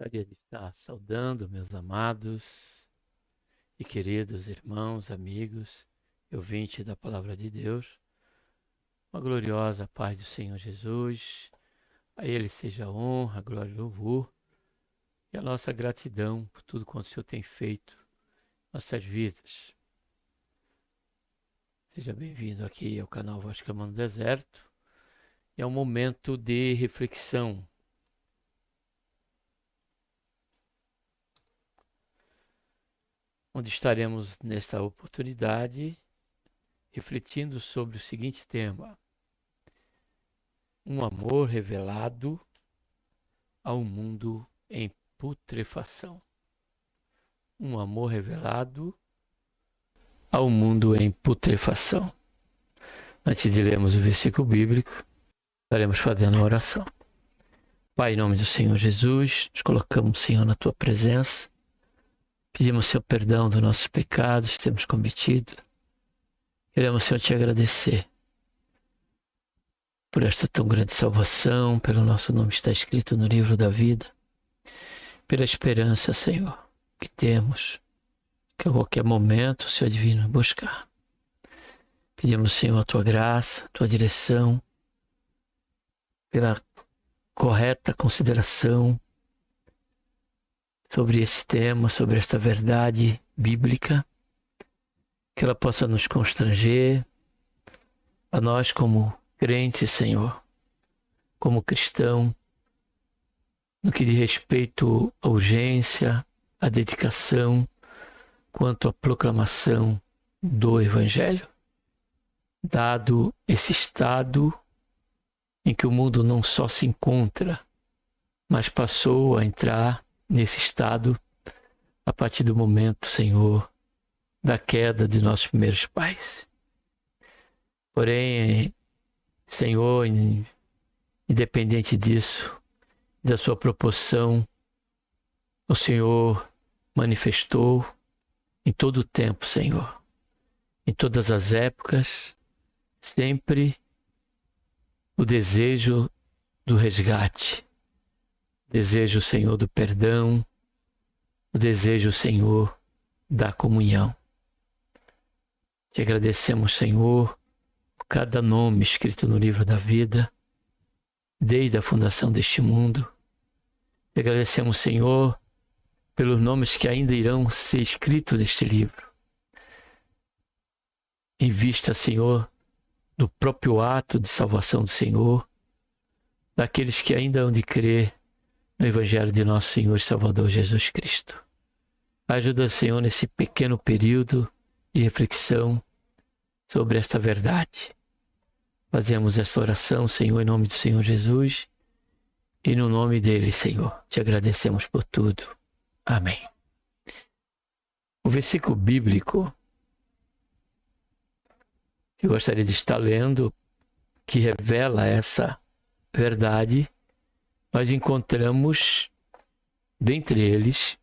Gostaria de estar saudando meus amados e queridos irmãos, amigos e ouvintes da Palavra de Deus. Uma gloriosa paz do Senhor Jesus. A Ele seja a honra, a glória e o louvor e a nossa gratidão por tudo quanto o Senhor tem feito em nossas vidas. Seja bem-vindo aqui ao canal Voz Clamando no Deserto. É um momento de reflexão. Onde estaremos nesta oportunidade refletindo sobre o seguinte tema: um amor revelado ao mundo em putrefação. Um amor revelado ao mundo em putrefação. Antes de lermos o versículo bíblico, estaremos fazendo a oração. Pai, em nome do Senhor Jesus, nos colocamos, Senhor, na Tua presença. Pedimos, Senhor, perdão dos nossos pecados que temos cometido. Queremos, Senhor, Te agradecer por esta tão grande salvação, pelo nosso nome está escrito no livro da vida, pela esperança, Senhor, que temos, que a qualquer momento o Senhor divino buscar. Pedimos, Senhor, a Tua graça, a Tua direção, pela correta consideração sobre esse tema, sobre esta verdade bíblica, que ela possa nos constranger, a nós como crentes, Senhor, como cristão, no que diz respeito à urgência, à dedicação, quanto à proclamação do Evangelho. Dado esse estado em que o mundo não só se encontra, mas passou a entrar nesse estado a partir do momento, Senhor, da queda de nossos primeiros pais. Porém, Senhor, independente disso, da sua proporção, o Senhor manifestou em todo o tempo, Senhor, em todas as épocas, sempre o desejo do resgate, o desejo, Senhor, do perdão, o desejo, Senhor, da comunhão. Te agradecemos, Senhor, por cada nome escrito no livro da vida, desde a fundação deste mundo. Te agradecemos, Senhor, pelos nomes que ainda irão ser escritos neste livro. Em vista, Senhor, do próprio ato de salvação do Senhor, daqueles que ainda hão de crer no Evangelho de nosso Senhor e Salvador Jesus Cristo. Ajuda, Senhor, nesse pequeno período de reflexão sobre esta verdade. Fazemos esta oração, Senhor, em nome do Senhor Jesus e no nome dele, Senhor. Te agradecemos por tudo. Amém. O versículo bíblico que eu gostaria de estar lendo, que revela essa verdade, nós encontramos, dentre eles,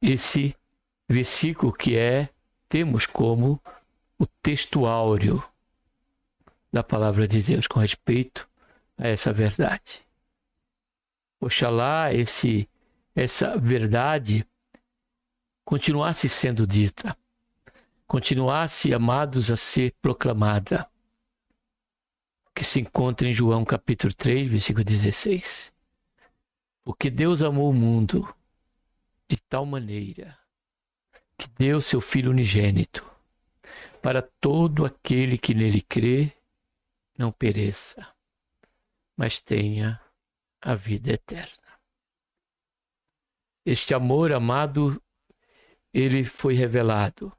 esse versículo que temos como o texto áureo da palavra de Deus com respeito a essa verdade. Oxalá essa verdade continuasse sendo dita, continuasse, amados, a ser proclamada, que se encontra em João capítulo 3, versículo 16. Porque Deus amou o mundo de tal maneira que deu seu Filho unigênito, para todo aquele que nele crê não pereça, mas tenha a vida eterna. Este amor, amado, ele foi revelado.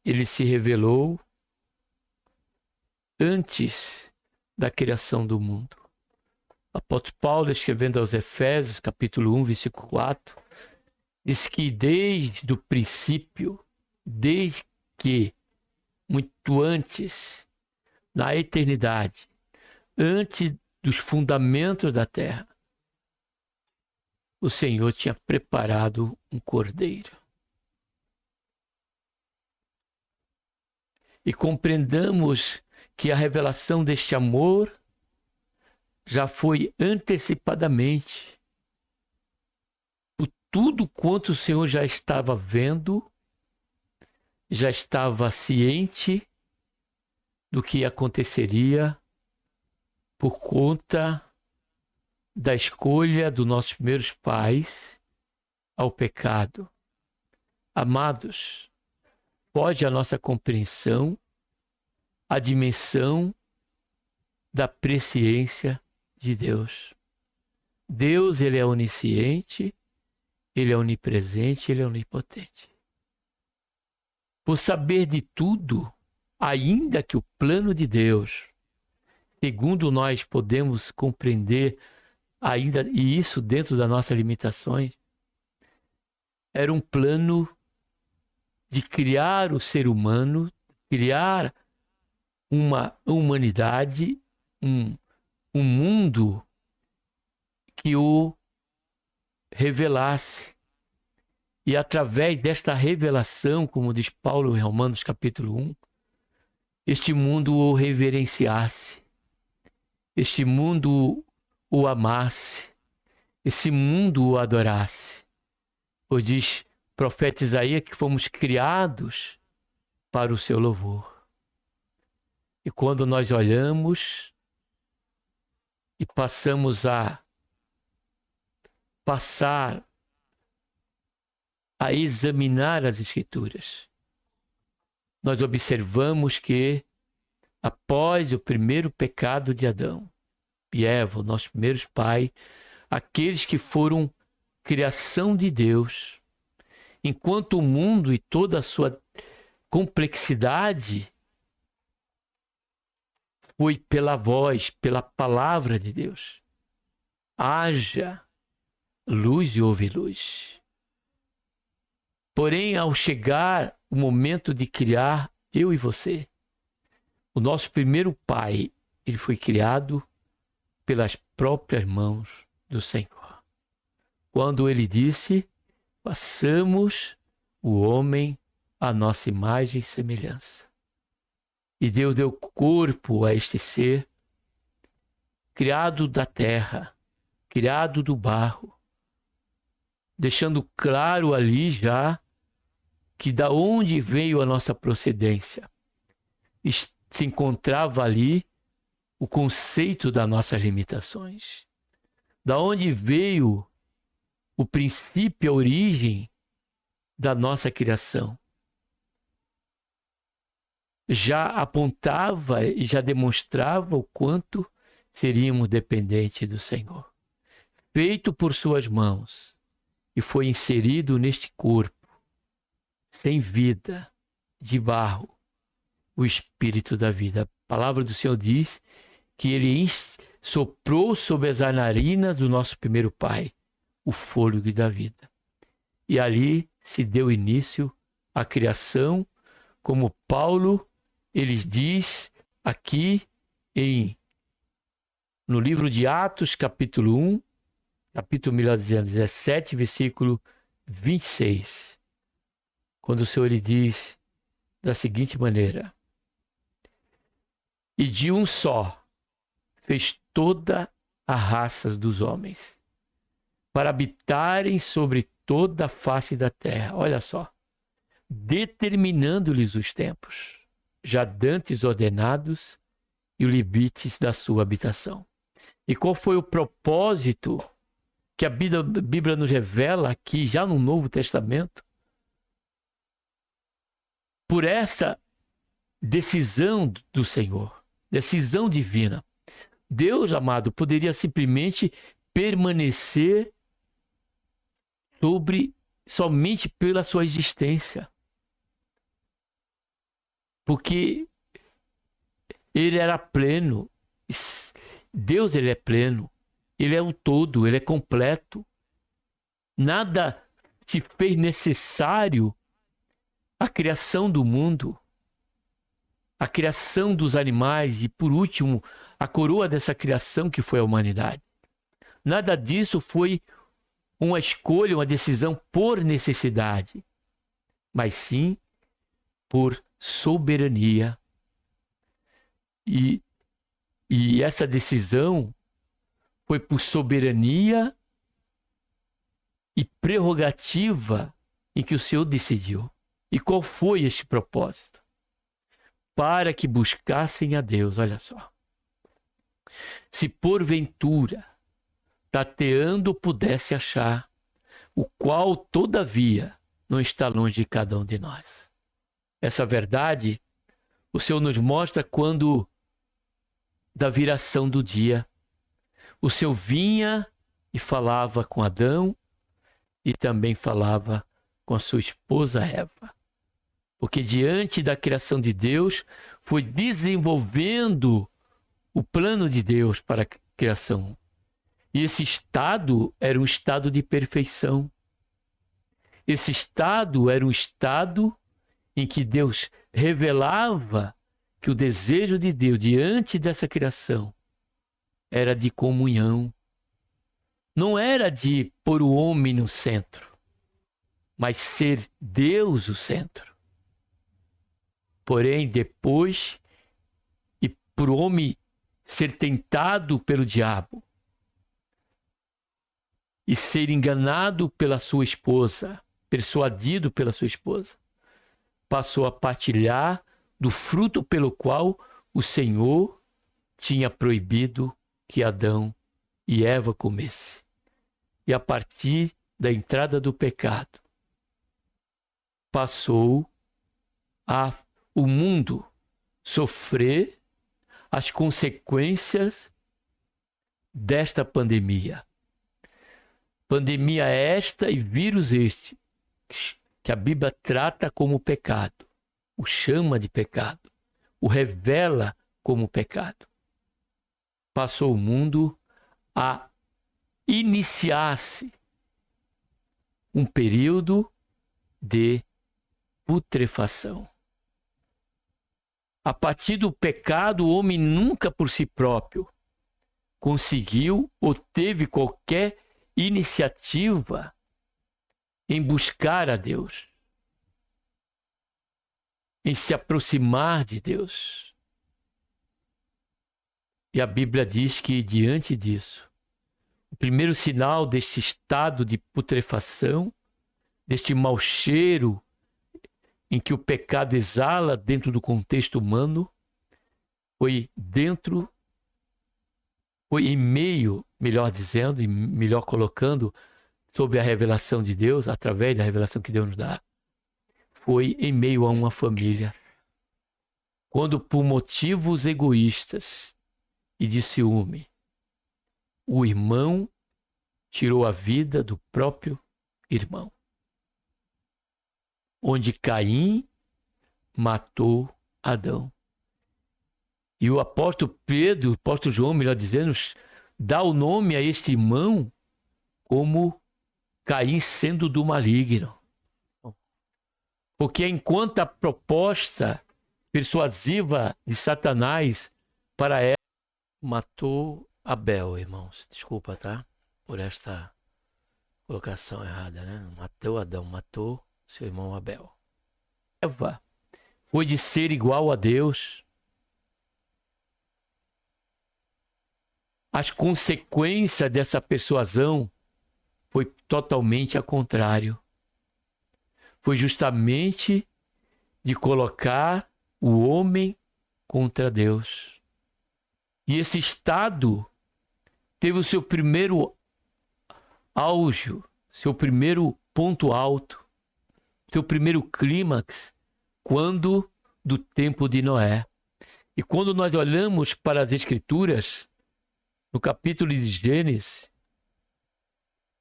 Ele se revelou antes da criação do mundo. O apóstolo Paulo, escrevendo aos Efésios, capítulo 1, versículo 4, diz que desde o princípio, desde que, muito antes, na eternidade, antes dos fundamentos da terra, o Senhor tinha preparado um cordeiro. E compreendamos que a revelação deste amor já foi antecipadamente por tudo quanto o Senhor já estava vendo, já estava ciente do que aconteceria por conta da escolha dos nossos primeiros pais ao pecado. Amados, foge a nossa compreensão a dimensão da presciência de Deus. Deus, ele é onisciente, ele é onipresente, ele é onipotente. Por saber de tudo, ainda que o plano de Deus, segundo nós podemos compreender ainda, e isso dentro das nossas limitações, era um plano de criar o ser humano, criar uma humanidade, um mundo que o revelasse. E através desta revelação, como diz Paulo em Romanos capítulo 1, este mundo o reverenciasse, este mundo o amasse, esse mundo o adorasse. Pois diz o profeta Isaías que fomos criados para o seu louvor. E quando nós olhamos e passamos a examinar as Escrituras, nós observamos que após o primeiro pecado de Adão e Eva, nossos primeiros pais, aqueles que foram criação de Deus, enquanto o mundo e toda a sua complexidade foi pela voz, pela palavra de Deus. Haja luz e houve luz. Porém, ao chegar o momento de criar eu e você, o nosso primeiro pai, ele foi criado pelas próprias mãos do Senhor. Quando ele disse, façamos o homem à nossa imagem e semelhança. E Deus deu corpo a este ser, criado da terra, criado do barro, deixando claro ali já que da onde veio a nossa procedência. Se encontrava ali o conceito das nossas limitações. Da onde veio o princípio, a origem da nossa criação. Já apontava e já demonstrava o quanto seríamos dependentes do Senhor. Feito por suas mãos e foi inserido neste corpo, sem vida, de barro, o Espírito da vida. A palavra do Senhor diz que ele soprou sobre as narinas do nosso primeiro pai o fôlego da vida. E ali se deu início à criação, como Paulo ele diz aqui no livro de Atos, capítulo 1, capítulo 17, versículo 26. Quando o Senhor ele diz da seguinte maneira: e de um só fez toda a raça dos homens, para habitarem sobre toda a face da terra. Olha só, determinando-lhes os tempos, já dantes ordenados, e os limites da sua habitação. E qual foi o propósito que a Bíblia nos revela aqui, já no Novo Testamento? Por essa decisão do Senhor, decisão divina, Deus, amado, poderia simplesmente permanecer somente pela sua existência. Porque Ele era pleno. Deus, ele é pleno. Ele é o todo, ele é completo. Nada se fez necessário a criação do mundo, a criação dos animais e, por último, a coroa dessa criação que foi a humanidade. Nada disso foi uma escolha, uma decisão por necessidade, mas sim por soberania. E essa decisão foi por soberania e prerrogativa em que o Senhor decidiu. E qual foi este propósito? Para que buscassem a Deus, olha só. Se porventura, tateando, pudesse achar, o qual, todavia, não está longe de cada um de nós. Essa verdade, o Senhor nos mostra quando, da viração do dia, o Senhor vinha e falava com Adão e também falava com a sua esposa Eva. Porque diante da criação de Deus, foi desenvolvendo o plano de Deus para a criação. E esse estado era um estado de perfeição. Esse estado era um estado em que Deus revelava que o desejo de Deus diante dessa criação era de comunhão. Não era de pôr o homem no centro, mas ser Deus o centro. Porém, depois, e por o homem ser tentado pelo diabo e ser enganado pela sua esposa, persuadido pela sua esposa, passou a partilhar do fruto pelo qual o Senhor tinha proibido que Adão e Eva comessem. E a partir da entrada do pecado, passou o mundo sofrer as consequências desta pandemia. Pandemia esta e vírus este, que a Bíblia trata como pecado, o chama de pecado, o revela como pecado. Passou o mundo a iniciar-se um período de putrefação. A partir do pecado, o homem nunca por si próprio conseguiu ou teve qualquer iniciativa em buscar a Deus, em se aproximar de Deus. E a Bíblia diz que, diante disso, o primeiro sinal deste estado de putrefação, deste mau cheiro em que o pecado exala dentro do contexto humano, foi em meio, melhor dizendo, e melhor colocando, sob a revelação de Deus, através da revelação que Deus nos dá, foi em meio a uma família. Quando, por motivos egoístas e de ciúme, o irmão tirou a vida do próprio irmão. Onde Caim matou Adão. E o apóstolo Pedro, o apóstolo João, melhor dizendo, dá o nome a este irmão como Caim sendo do maligno. Porque enquanto a proposta persuasiva de Satanás para ela matou Abel, irmãos. Desculpa, tá? Por esta colocação errada, né? Matou Adão, matou seu irmão Abel. Eva foi de ser igual a Deus. As consequências dessa persuasão foi totalmente ao contrário. Foi justamente de colocar o homem contra Deus. E esse estado teve o seu primeiro auge, seu primeiro ponto alto, seu primeiro clímax, quando do tempo de Noé. E quando nós olhamos para as Escrituras, no capítulo de Gênesis,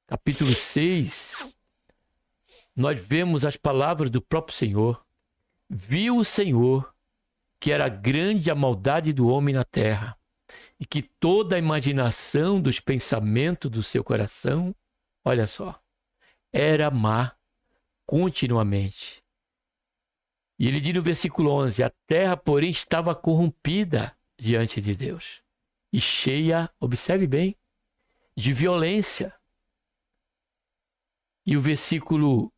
capítulo 6, nós vemos as palavras do próprio Senhor. Viu o Senhor que era grande a maldade do homem na terra, e que toda a imaginação dos pensamentos do seu coração, olha só, era má continuamente. E ele diz no versículo 11, a terra, porém, estava corrompida diante de Deus, e cheia, observe bem, de violência. E o versículo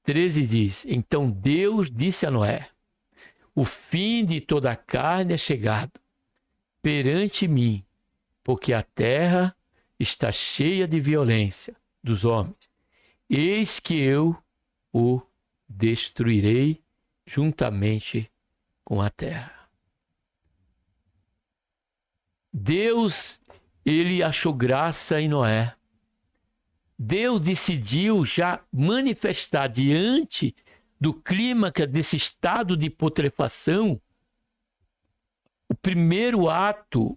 13 diz, então Deus disse a Noé, o fim de toda a carne é chegado perante mim, porque a terra está cheia de violência dos homens. Eis que eu o destruirei juntamente com a terra. Deus, ele achou graça em Noé. Deus decidiu já manifestar diante do clímax desse estado de putrefação o primeiro ato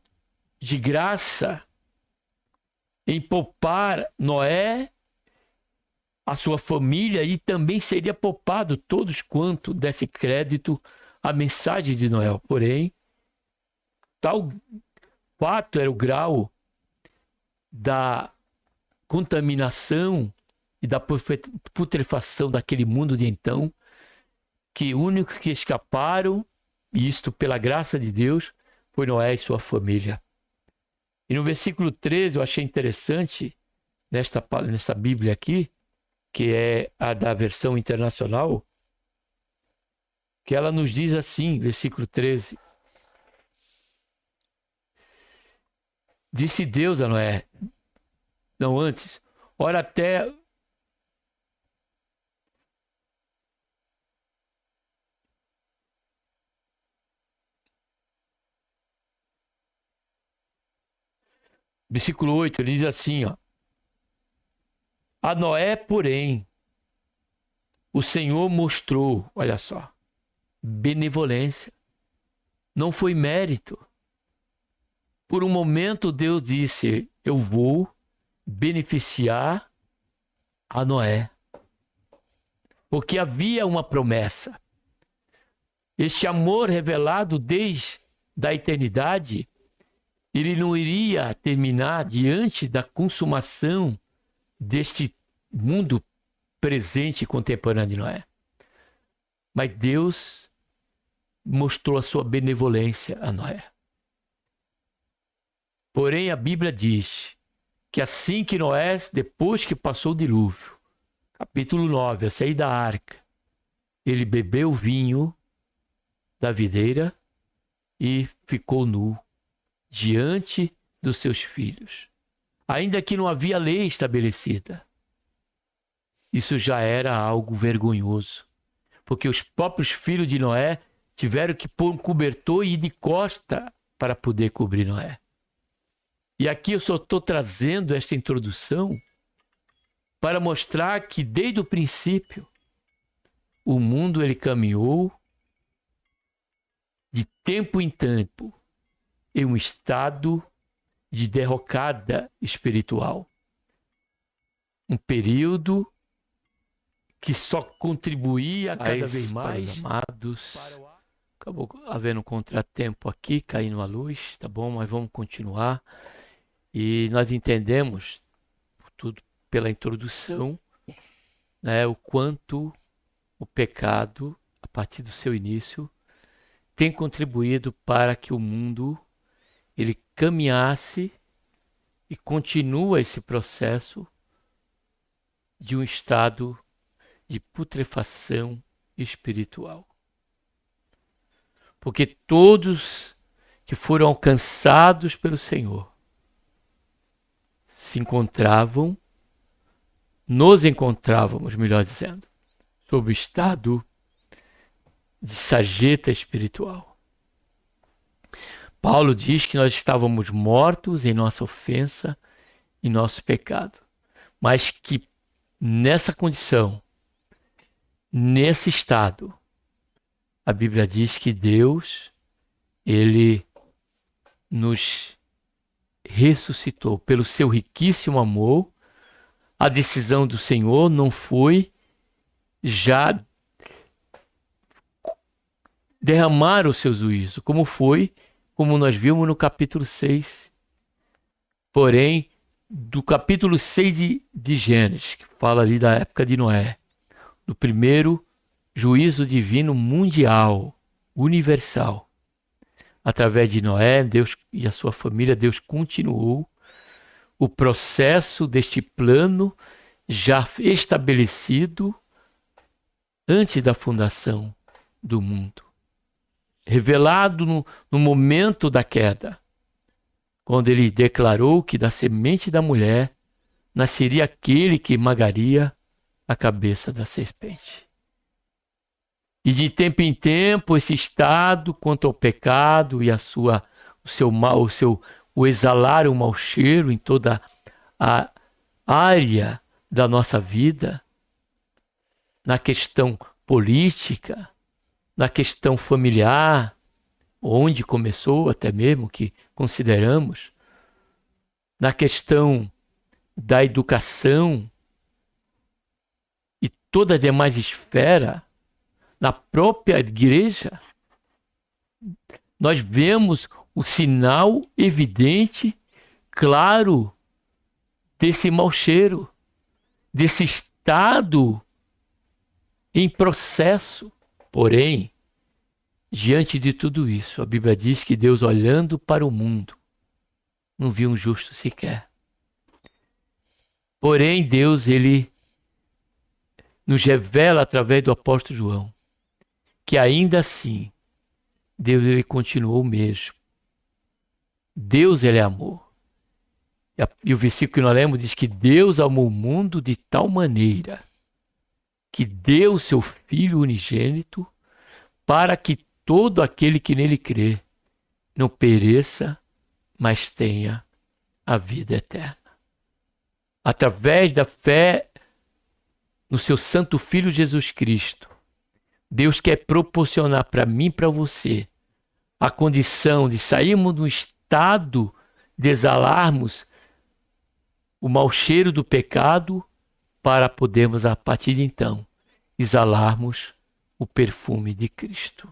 de graça em poupar Noé, a sua família, e também seria poupado todos quanto desse crédito à mensagem de Noé. Porém, tal fato era o grau da contaminação e da putrefação daquele mundo de então, que o único que escaparam, e isto pela graça de Deus, foi Noé e sua família. E no versículo 13 eu achei interessante, nesta Bíblia aqui, que é a da versão internacional, que ela nos diz assim, versículo 13. Disse Deus a Noé, não antes, ora até... Versículo 8, ele diz assim, ó. A Noé, porém, o Senhor mostrou, olha só, benevolência. Não foi mérito. Por um momento Deus disse, eu vou beneficiar a Noé. Porque havia uma promessa. Este amor revelado desde a eternidade, ele não iria terminar diante da consumação deste mundo presente e contemporâneo de Noé. Mas Deus mostrou a sua benevolência a Noé. Porém, a Bíblia diz que assim que Noé, depois que passou o dilúvio, capítulo 9, a sair da arca, ele bebeu o vinho da videira e ficou nu diante dos seus filhos. Ainda que não havia lei estabelecida, isso já era algo vergonhoso, porque os próprios filhos de Noé tiveram que pôr um cobertor e ir de costa para poder cobrir Noé. E aqui eu só estou trazendo esta introdução para mostrar que desde o princípio o mundo ele caminhou de tempo em tempo em um estado de derrocada espiritual. Um período que só contribuía cada vez mais. Amados, acabou havendo um contratempo aqui, caindo a luz, tá bom? Mas vamos continuar. E nós entendemos, tudo pela introdução, né, o quanto o pecado, a partir do seu início, tem contribuído para que o mundo ele caminhasse e continua esse processo de um estado de putrefação espiritual. Porque todos que foram alcançados pelo Senhor nos encontrávamos, melhor dizendo, sob o estado de sarjeta espiritual. Paulo diz que nós estávamos mortos em nossa ofensa e nosso pecado, mas que nessa condição, nesse estado, a Bíblia diz que Deus, ele nos ressuscitou pelo seu riquíssimo amor. A decisão do Senhor não foi já derramar o seu juízo, como nós vimos no capítulo 6. Porém, do capítulo 6 de Gênesis, que fala ali da época de Noé, do primeiro juízo divino mundial, universal. Através de Noé, Deus e a sua família, Deus continuou o processo deste plano já estabelecido antes da fundação do mundo. Revelado no momento da queda, quando ele declarou que da semente da mulher nasceria aquele que esmagaria a cabeça da serpente. E de tempo em tempo, esse estado quanto ao pecado e o exalar o mau cheiro em toda a área da nossa vida, na questão política, na questão familiar, onde começou até mesmo que consideramos, na questão da educação e toda a demais esfera, na própria igreja, nós vemos o sinal evidente, claro, desse mau cheiro, desse estado em processo. Porém, diante de tudo isso, a Bíblia diz que Deus, olhando para o mundo, não viu um justo sequer. Porém, Deus, ele nos revela através do apóstolo João que ainda assim, Deus, ele continuou o mesmo. Deus, ele é amor. E o versículo que nós lemos diz que Deus amou o mundo de tal maneira que deu o seu Filho unigênito para que todo aquele que nele crê não pereça, mas tenha a vida eterna. Através da fé no seu Santo Filho Jesus Cristo, Deus quer proporcionar para mim e para você a condição de sairmos do estado de exalarmos o mau cheiro do pecado para podermos, a partir de então, exalarmos o perfume de Cristo.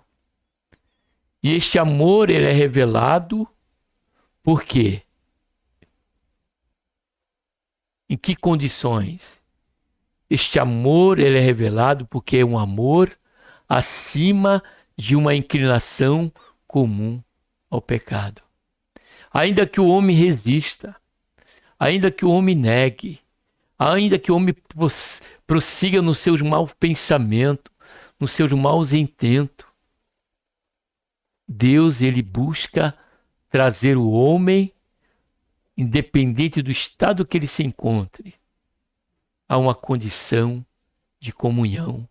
E este amor, ele é revelado por quê? Em que condições? Este amor, ele é revelado porque é um amor acima de uma inclinação comum ao pecado. Ainda que o homem resista, ainda que o homem negue, ainda que o homem prossiga nos seus maus pensamentos, nos seus maus intentos, Deus, ele busca trazer o homem, independente do estado que ele se encontre, a uma condição de comunhão,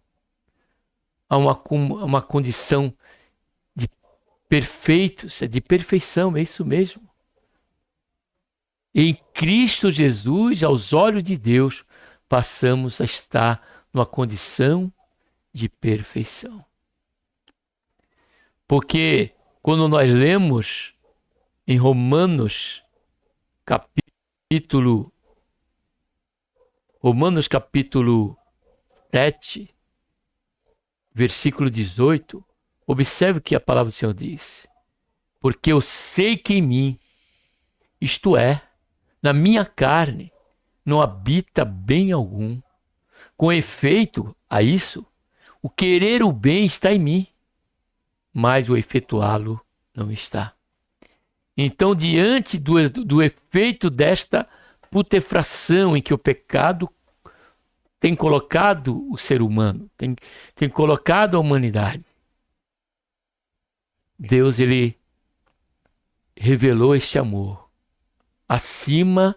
a uma condição de perfeitos, de perfeição, é isso mesmo. Em Cristo Jesus, aos olhos de Deus, passamos a estar numa condição de perfeição. Porque quando nós lemos em Romanos capítulo 7, versículo 18, observe o que a palavra do Senhor diz. Porque eu sei que em mim, isto é, na minha carne, não habita bem algum. Com efeito a isso, o querer o bem está em mim, mas o efetuá-lo não está. Então, diante do efeito desta putrefação em que o pecado tem colocado o ser humano, tem colocado a humanidade, Deus, ele revelou este amor acima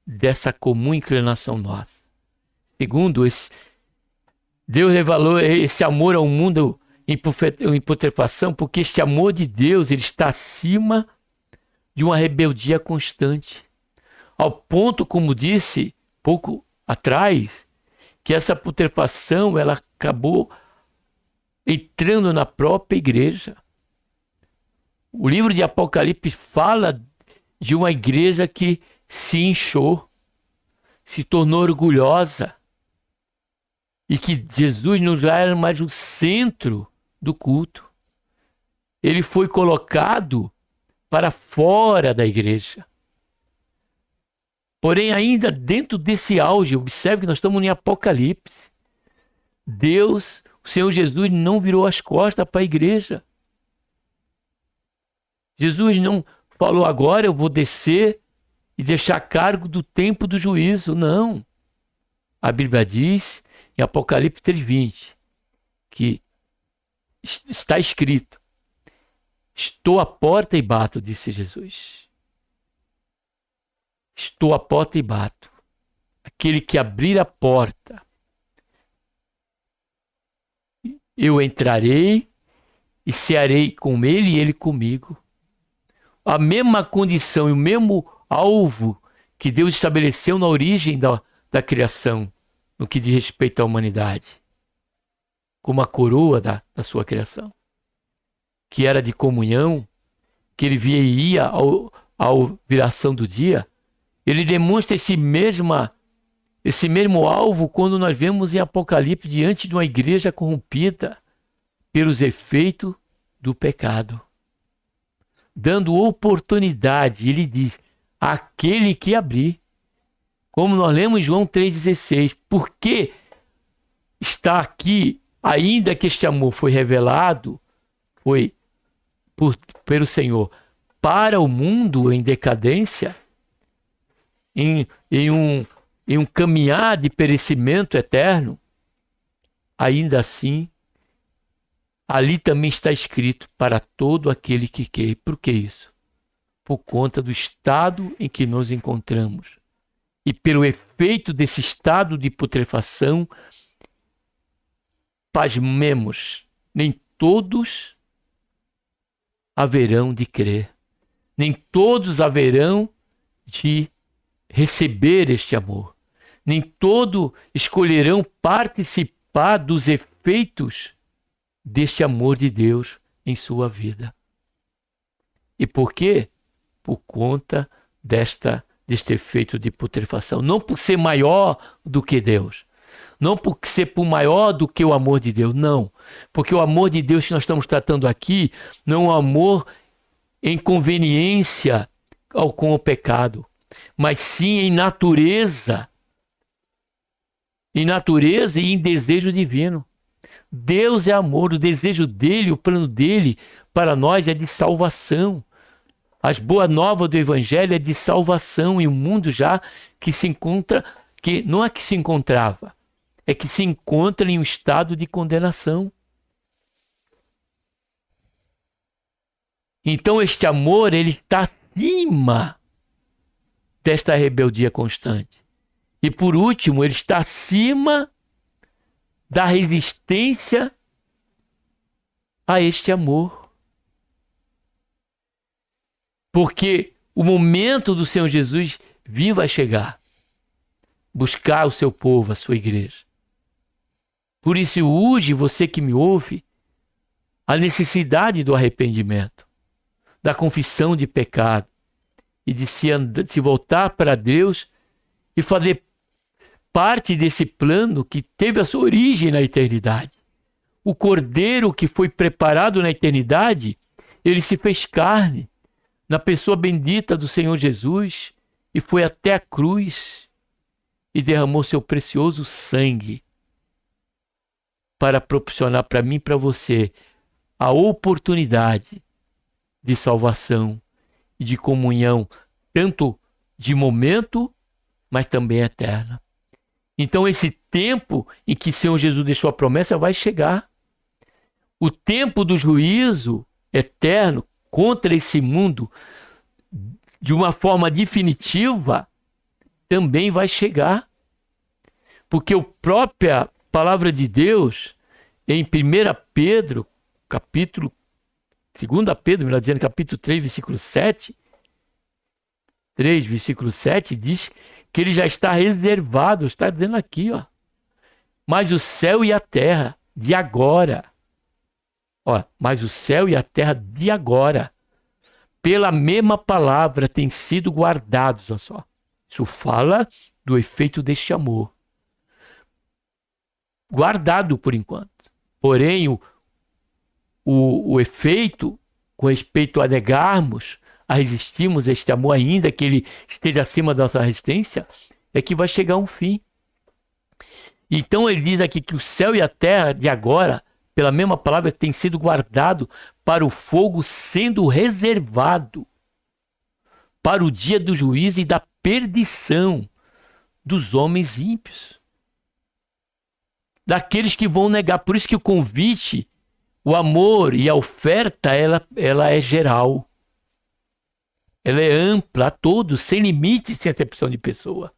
dessa comum inclinação nossa. Segundo, Deus revelou esse amor ao mundo em putrefação, porque este amor de Deus, ele está acima de uma rebeldia constante. Ao ponto, como disse pouco atrás, que essa putrefação, ela acabou entrando na própria igreja. O livro de Apocalipse fala de uma igreja que se inchou, se tornou orgulhosa, e que Jesus não já era mais o centro do culto. ele foi colocado para fora da igreja. Porém, ainda dentro desse auge, observe que nós estamos em Apocalipse. Deus, o Senhor Jesus, não virou as costas para a igreja. Jesus não falou agora eu vou descer e deixar a cargo do tempo do juízo. Não. A Bíblia diz em Apocalipse 3:20 que está escrito: estou à porta e bato, disse Jesus. Estou à porta e bato. Aquele que abrir a porta, eu entrarei e cearei com ele e ele comigo. A mesma condição e o mesmo alvo que Deus estabeleceu na origem da criação, no que diz respeito à humanidade, como a coroa da sua criação, que era de comunhão, que ele via e ia ao viração do dia. Ele demonstra esse mesmo alvo quando nós vemos em Apocalipse diante de uma igreja corrompida pelos efeitos do pecado. Dando oportunidade, ele diz, aquele que abrir. Como nós lemos em João 3,16. Porque está aqui, ainda que este amor foi revelado, foi pelo Senhor, para o mundo em decadência, em um caminhar de perecimento eterno, ainda assim, ali também está escrito para todo aquele que quer. Por que isso? Por conta do estado em que nos encontramos. E pelo efeito desse estado de putrefação, pasmemos, nem todos haverão de crer. Nem todos haverão de receber este amor. Nem todos escolherão participar dos efeitos deste amor de Deus em sua vida. E por quê? Por conta deste efeito de putrefação. Não por ser maior do que Deus. Não por ser maior do que o amor de Deus. Não. Porque o amor de Deus que nós estamos tratando aqui não é um amor em conveniência com o pecado, mas sim em natureza. Em natureza e em desejo divino. Deus é amor, o desejo dele, o plano dele para nós é de salvação. As boas novas do Evangelho é de salvação em um mundo já que se encontra, que não é que se encontrava, é que se encontra em um estado de condenação. Então este amor, ele está acima desta rebeldia constante. E por último, ele está acima da resistência a este amor. Porque o momento do Senhor Jesus vir vai chegar. Buscar o seu povo, a sua igreja. Por isso urge você que me ouve a necessidade do arrependimento, da confissão de pecado e de se voltar para Deus e fazer parte desse plano que teve a sua origem na eternidade. O cordeiro que foi preparado na eternidade, ele se fez carne na pessoa bendita do Senhor Jesus e foi até a cruz e derramou seu precioso sangue para proporcionar para mim e para você a oportunidade de salvação e de comunhão, tanto de momento, mas também eterna. Então esse tempo em que o Senhor Jesus deixou a promessa vai chegar. O tempo do juízo eterno contra esse mundo, de uma forma definitiva, também vai chegar. Porque a própria palavra de Deus, em 1 Pedro, capítulo 2 Pedro, melhor dizendo, capítulo 3, versículo 7, 3, versículo 7, diz que ele já está reservado, está dizendo aqui, ó. Mas o céu e a terra de agora, ó, mas o céu e a terra de agora, pela mesma palavra, têm sido guardados, ó só. Isso fala do efeito deste amor. Guardado por enquanto. Porém, o efeito com respeito a negarmos, a resistirmos a este amor, ainda que ele esteja acima da nossa resistência, é que vai chegar um fim. Então ele diz aqui que o céu e a terra de agora, pela mesma palavra, tem sido guardado para o fogo, sendo reservado para o dia do juízo e da perdição dos homens ímpios, daqueles que vão negar. Por isso que o convite, o amor e a oferta, ela é geral. Ela é ampla a todos, sem limite, sem acepção de pessoa,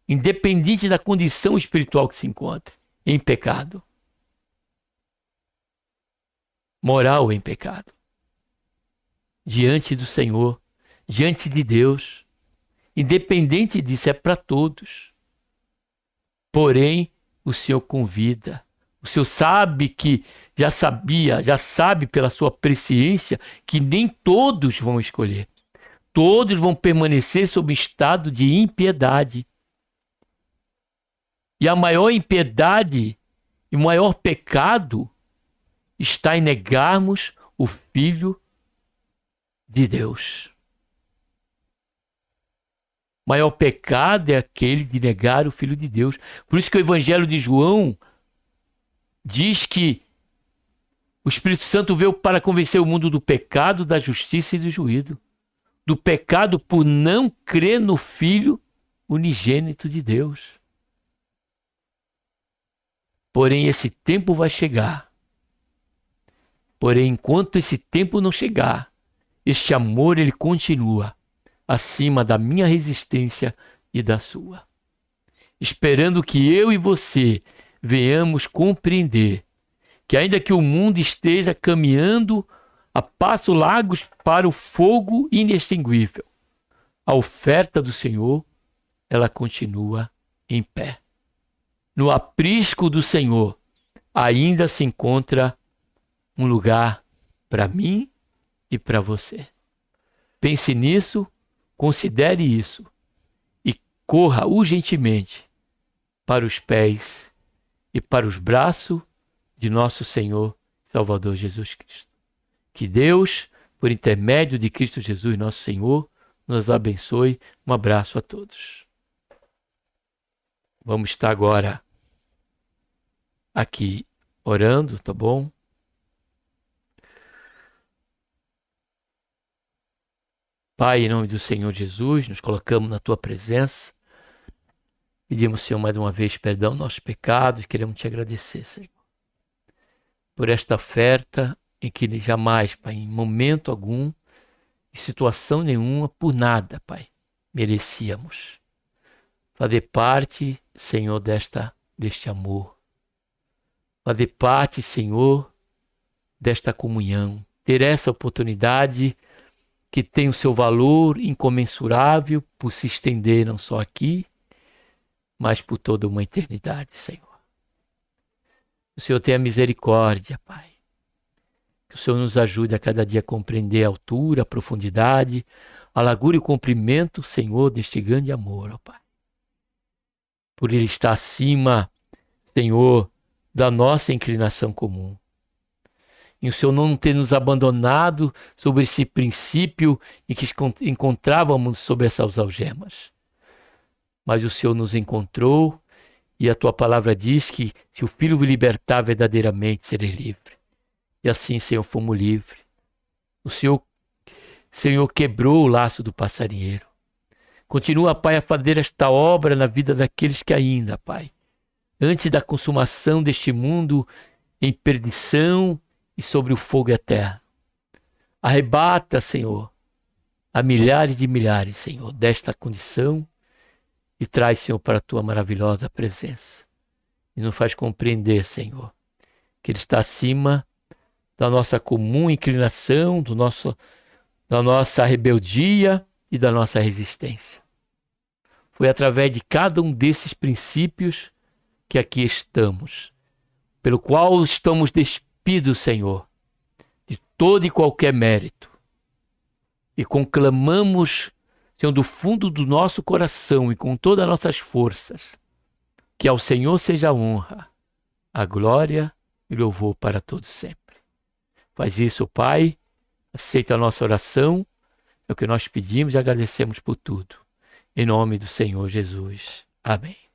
independente da condição espiritual que se encontre em pecado, moral em pecado, diante do Senhor, diante de Deus. Independente disso, é para todos. Porém, o Senhor convida. O Senhor sabe que já sabe pela sua presciência que nem todos vão escolher. Todos vão permanecer sob estado de impiedade. E a maior impiedade e o maior pecado está em negarmos o Filho de Deus. O maior pecado é aquele de negar o Filho de Deus. Por isso que o Evangelho de João diz que o Espírito Santo veio para convencer o mundo do pecado, da justiça e do juízo. Do pecado por não crer no Filho unigênito de Deus. Porém, esse tempo vai chegar. Porém, enquanto esse tempo não chegar, este amor ele continua acima da minha resistência e da sua. Esperando que eu e você venhamos compreender que ainda que o mundo esteja caminhando a passos largos para o fogo inextinguível, a oferta do Senhor, ela continua em pé. No aprisco do Senhor ainda se encontra um lugar para mim e para você. Pense nisso, considere isso e corra urgentemente para os pés e para os braços de nosso Senhor Salvador Jesus Cristo. Que Deus, por intermédio de Cristo Jesus, nosso Senhor, nos abençoe. Um abraço a todos. Vamos estar agora aqui orando, tá bom? Pai, em nome do Senhor Jesus, nos colocamos na Tua presença. Pedimos, Senhor, mais uma vez perdão dos nossos pecados. Queremos Te agradecer, Senhor, por esta oferta em que jamais, Pai, em momento algum, em situação nenhuma, por nada, Pai, merecíamos fazer parte, Senhor, deste amor. Fazer parte, Senhor, desta comunhão. Ter essa oportunidade que tem o seu valor incomensurável por se estender não só aqui, mas por toda uma eternidade, Senhor. O Senhor tenha misericórdia, Pai. Que o Senhor nos ajude a cada dia a compreender a altura, a profundidade, a largura e o comprimento, Senhor, deste grande amor, ó Pai. Por Ele estar acima, Senhor, da nossa inclinação comum. E o Senhor não ter nos abandonado sobre esse princípio em que encontrávamos sobre essas algemas. Mas o Senhor nos encontrou e a Tua palavra diz que se o Filho me libertar verdadeiramente, serei livre. E assim, Senhor, fomos livres. O Senhor quebrou o laço do passarinheiro. Continua, Pai, a fazer esta obra na vida daqueles que ainda, Pai, antes da consumação deste mundo em perdição e sobre o fogo eterno. Arrebata, Senhor, a milhares de milhares, Senhor, desta condição e traz, Senhor, para a Tua maravilhosa presença. E nos faz compreender, Senhor, que Ele está acima da nossa comum inclinação, da nossa rebeldia e da nossa resistência. Foi através de cada um desses princípios que aqui estamos, pelo qual estamos despidos, Senhor, de todo e qualquer mérito. E conclamamos, Senhor, do fundo do nosso coração e com todas as nossas forças, que ao Senhor seja a honra, a glória e o louvor para todos sempre. Faz isso, Pai, Aceita a nossa oração, é o que nós pedimos e agradecemos por tudo. Em nome do Senhor Jesus. Amém.